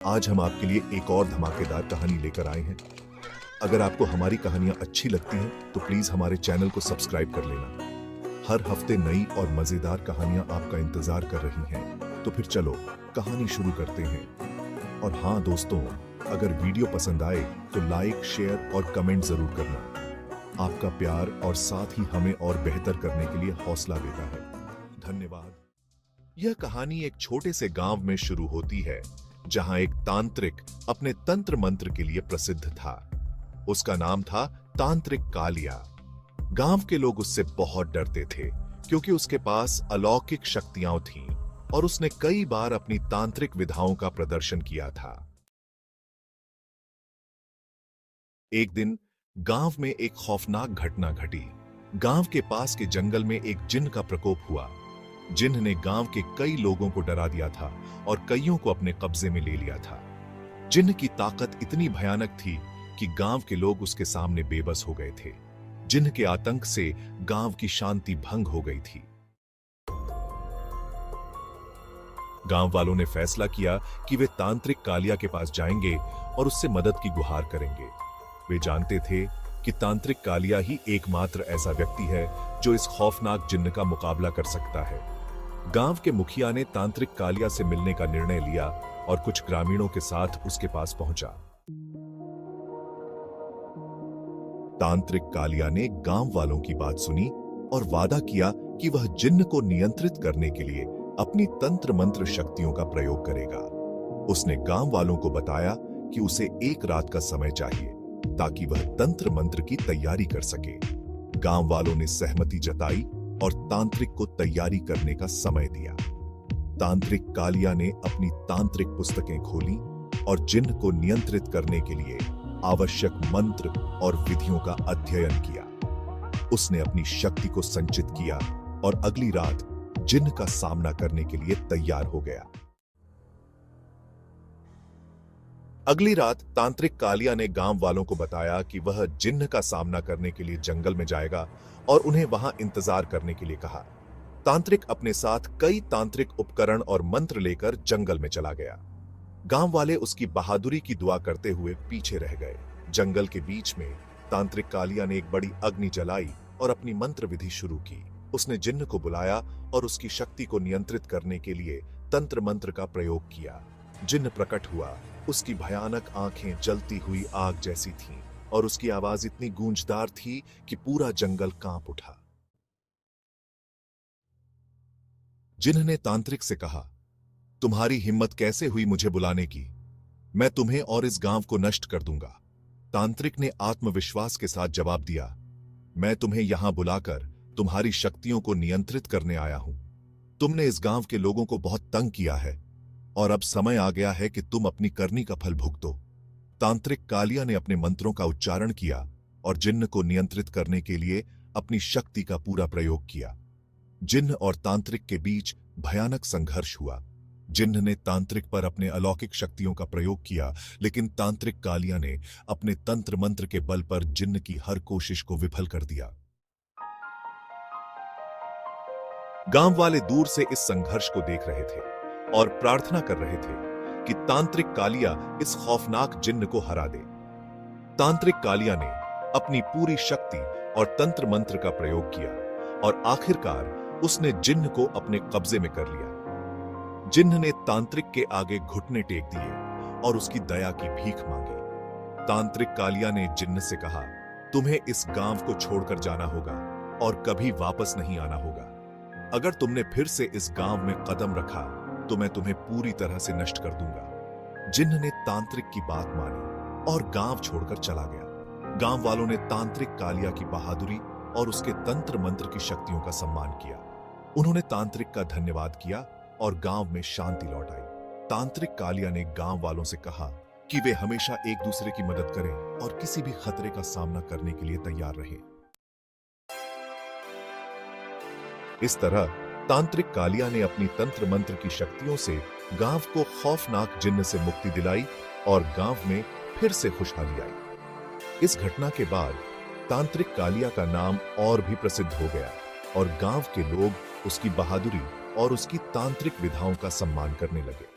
आज हम आपके लिए एक और धमाकेदार कहानी लेकर आए हैं। अगर आपको हमारी कहानियां अच्छी लगती हैं तो प्लीज हमारे चैनल को सब्सक्राइब कर लेना। हर हफ्ते नई और मजेदार कहानियां आपका इंतजार कर रही हैं। तो फिर चलो कहानी शुरू करते हैं। और हाँ दोस्तों, अगर वीडियो पसंद आए तो लाइक, शेयर और कमेंट जरूर करना। आपका प्यार और साथ ही हमें और बेहतर करने के लिए हौसला देता है। धन्यवाद। यह कहानी एक छोटे से गांव में शुरू होती है जहां एक तांत्रिक अपने तंत्र मंत्र के लिए प्रसिद्ध था। उसका नाम था तांत्रिक कालिया। गांव के लोग उससे बहुत डरते थे क्योंकि उसके पास अलौकिक शक्तियां थीं और उसने कई बार अपनी तांत्रिक विधाओं का प्रदर्शन किया था। एक दिन गांव में एक खौफनाक घटना घटी। गांव के पास के जंगल में एक जिन्न का प्रकोप हुआ। जिन्न ने गांव के कई लोगों को डरा दिया था और कईयों को अपने कब्जे में ले लिया था। जिन्न की ताकत इतनी भयानक थी कि गांव के लोग उसके सामने बेबस हो गए थे। जिन्न के आतंक से गांव की शांति भंग हो गई थी। गांव वालों ने फैसला किया कि वे तांत्रिक कालिया के पास जाएंगे और उससे मदद की गुहार करेंगे। वे जानते थे कि तांत्रिक कालिया ही एकमात्र ऐसा व्यक्ति है जो इस खौफनाक जिन्न का मुकाबला कर सकता है। गांव के मुखिया ने तांत्रिक कालिया से मिलने का निर्णय लिया और कुछ ग्रामीणों के साथ उसके पास पहुंचा। तांत्रिक कालिया ने गांव वालों की बात सुनी और वादा किया कि वह जिन्न को नियंत्रित करने के लिए अपनी तंत्र मंत्र शक्तियों का प्रयोग करेगा। उसने गांव वालों को बताया कि उसे एक रात का समय चाहिए ताकि वह तंत्र मंत्र की तैयारी कर सके। गांव वालों ने सहमति जताई और तांत्रिक को तैयारी करने का समय दिया। तांत्रिक कालिया ने अपनी तांत्रिक पुस्तकें खोली और जिन्न को नियंत्रित करने के लिए आवश्यक मंत्र और विधियों का अध्ययन किया। उसने अपनी शक्ति को संचित किया और अगली रात जिन्न का सामना करने के लिए तैयार हो गया। अगली रात तांत्रिक कालिया ने गांव वालों को बताया कि वह जिन्न का सामना करने के लिए जंगल में जाएगा और उन्हें वहां इंतजार करने के लिए कहा। तांत्रिक अपने साथ कई तांत्रिक उपकरण और मंत्र लेकर जंगल में चला गया। गांव वाले उसकी बहादुरी की दुआ करते हुए पीछे रह गए। जंगल के बीच में तांत्रिक कालिया ने एक बड़ी अग्नि जलाई और अपनी मंत्र विधि शुरू की। उसने जिन्न को बुलाया और उसकी शक्ति को नियंत्रित करने के लिए तंत्र मंत्र का प्रयोग किया। जिन्न प्रकट हुआ। उसकी भयानक आंखें जलती हुई आग जैसी थीं और उसकी आवाज इतनी गूंजदार थी कि पूरा जंगल कांप उठा। जिन्न ने तांत्रिक से कहा, तुम्हारी हिम्मत कैसे हुई मुझे बुलाने की? मैं तुम्हें और इस गांव को नष्ट कर दूंगा। तांत्रिक ने आत्मविश्वास के साथ जवाब दिया, मैं तुम्हें यहां बुलाकर तुम्हारी शक्तियों को नियंत्रित करने आया हूं। तुमने इस गांव के लोगों को बहुत तंग किया है और अब समय आ गया है कि तुम अपनी करनी का फल भुगतो। तांत्रिक कालिया ने अपने मंत्रों का उच्चारण किया और जिन्न को नियंत्रित करने के लिए अपनी शक्ति का पूरा प्रयोग किया। जिन्न और तांत्रिक के बीच भयानक संघर्ष हुआ। जिन्न ने तांत्रिक पर अपने अलौकिक शक्तियों का प्रयोग किया, लेकिन तांत्रिक कालिया ने अपने तंत्र मंत्र के बल पर जिन्न की हर कोशिश को विफल कर दिया। गांव वाले दूर से इस संघर्ष को देख रहे थे और प्रार्थना कर रहे थे कि तांत्रिक कालिया इस खौफनाक जिन्न को हरा दे। तांत्रिक कालिया ने अपनी पूरी शक्ति और तंत्र मंत्र का प्रयोग किया और आखिरकार उसने जिन्न को अपने कब्जे में कर लिया। जिन्न ने तांत्रिक के आगे घुटने टेक दिए और उसकी दया की भीख मांगी। तांत्रिक कालिया ने जिन्न से कहा, तुम्हें इस गांव को छोड़कर जाना होगा और कभी वापस नहीं आना होगा। अगर तुमने फिर से इस गांव में कदम रखा तो मैं तुम्हें पूरी तरह से नष्ट कर दूंगा। जिन्न ने तांत्रिक की बात मानी और गांव छोड़कर चला गया। गांव वालों ने तांत्रिक कालिया की बहादुरी और उसके तंत्र मंत्र की शक्तियों का सम्मान किया। उन्होंने तांत्रिक का धन्यवाद किया और गांव में शांति लौट आई। तांत्रिक कालिया ने गांव वालों से कहा कि वे हमेशा एक दूसरे की मदद करें और किसी भी खतरे का सामना करने के लिए तैयार रहें। इस तरह तांत्रिक कालिया ने अपनी तंत्र मंत्र की शक्तियों से गांव को खौफनाक जिन्न से मुक्ति दिलाई और गांव में फिर से खुशहाली आई। इस घटना के बाद तांत्रिक कालिया का नाम और भी प्रसिद्ध हो गया और गांव के लोग उसकी बहादुरी और उसकी तांत्रिक विधाओं का सम्मान करने लगे।